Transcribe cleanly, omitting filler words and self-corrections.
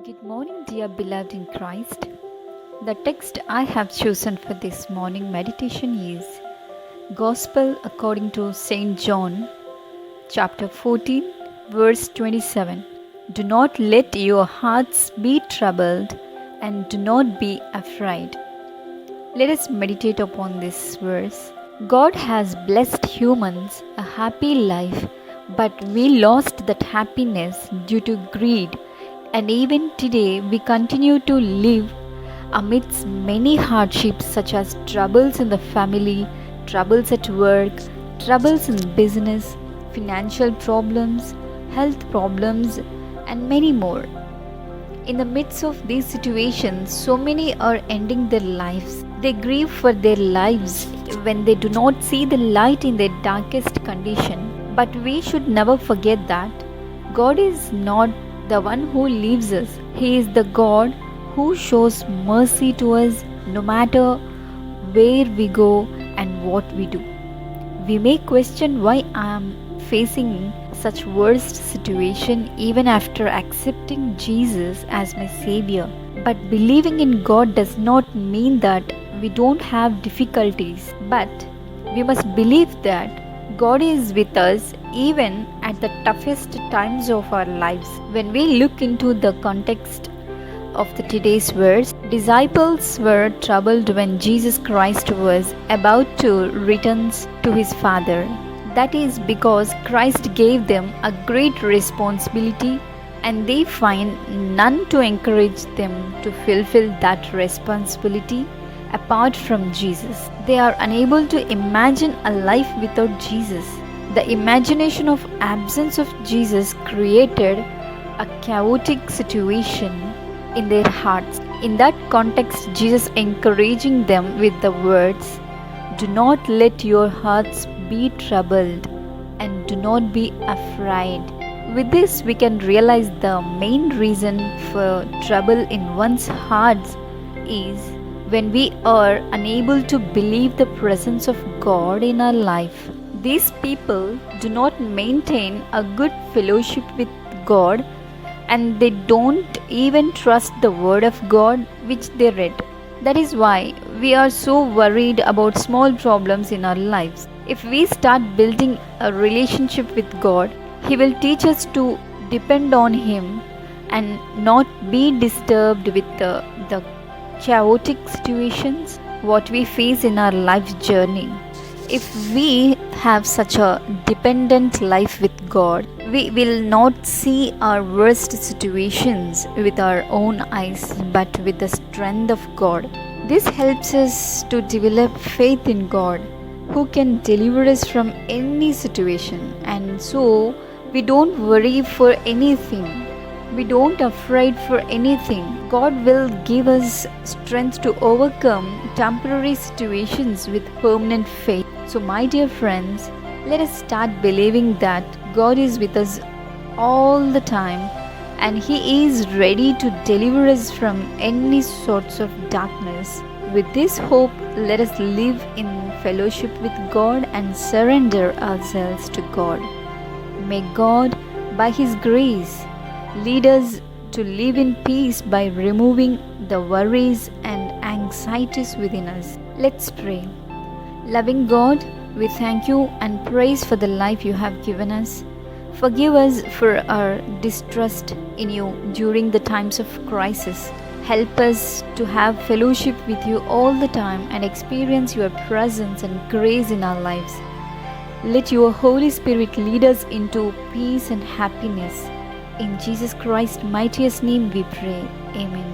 Good morning, dear beloved in Christ. The text I have chosen for this morning meditation is Gospel according to St. John, chapter 14, verse 27. Do not let your hearts be troubled and do not be afraid. Let us meditate upon this verse. God has blessed humans a happy life, but we lost that happiness due to greed. And even today, we continue to live amidst many hardships such as troubles in the family, troubles at work, troubles in business, financial problems, health problems, and many more. In the midst of these situations, so many are ending their lives. They grieve for their lives when they do not see the light in their darkest condition. But we should never forget that God is not the one who leaves us. He is the God who shows mercy to us no matter where we go and what we do. We may question why I am facing such worst situation even after accepting Jesus as my savior. But believing in God does not mean that we don't have difficulties, but we must believe that God is with us even at the toughest times of our lives. When we look into the context of today's verse, disciples were troubled when Jesus Christ was about to return to his Father. That is because Christ gave them a great responsibility and they find none to encourage them to fulfill that responsibility apart from Jesus. They are unable to imagine a life without Jesus. The imagination of absence of Jesus created a chaotic situation in their hearts. In that context, Jesus encouraging them with the words, "Do not let your hearts be troubled and do not be afraid." With this, we can realize the main reason for trouble in one's heart is when we are unable to believe the presence of God in our life. These people do not maintain a good fellowship with God and they don't even trust the word of God which they read. That is why we are so worried about small problems in our lives. If we start building a relationship with God, He will teach us to depend on Him and not be disturbed with the chaotic situations what we face in our life journey. If we have such a dependent life with God, we will not see our worst situations with our own eyes but with the strength of God. This helps us to develop faith in God who can deliver us from any situation, and so we don't worry for anything. We don't afraid for anything. God will give us strength to overcome temporary situations with permanent faith. So my dear friends, let us start believing that God is with us all the time and He is ready to deliver us from any sorts of darkness. With this hope, let us live in fellowship with God and surrender ourselves to God. May God, by His grace, lead us to live in peace by removing the worries and anxieties within us. Let's pray. Loving God, we thank you and praise for the life you have given us. Forgive us for our distrust in you during the times of crisis. Help us to have fellowship with you all the time and experience your presence and grace in our lives. Let your Holy Spirit lead us into peace and happiness. In Jesus Christ's mightiest name we pray. Amen.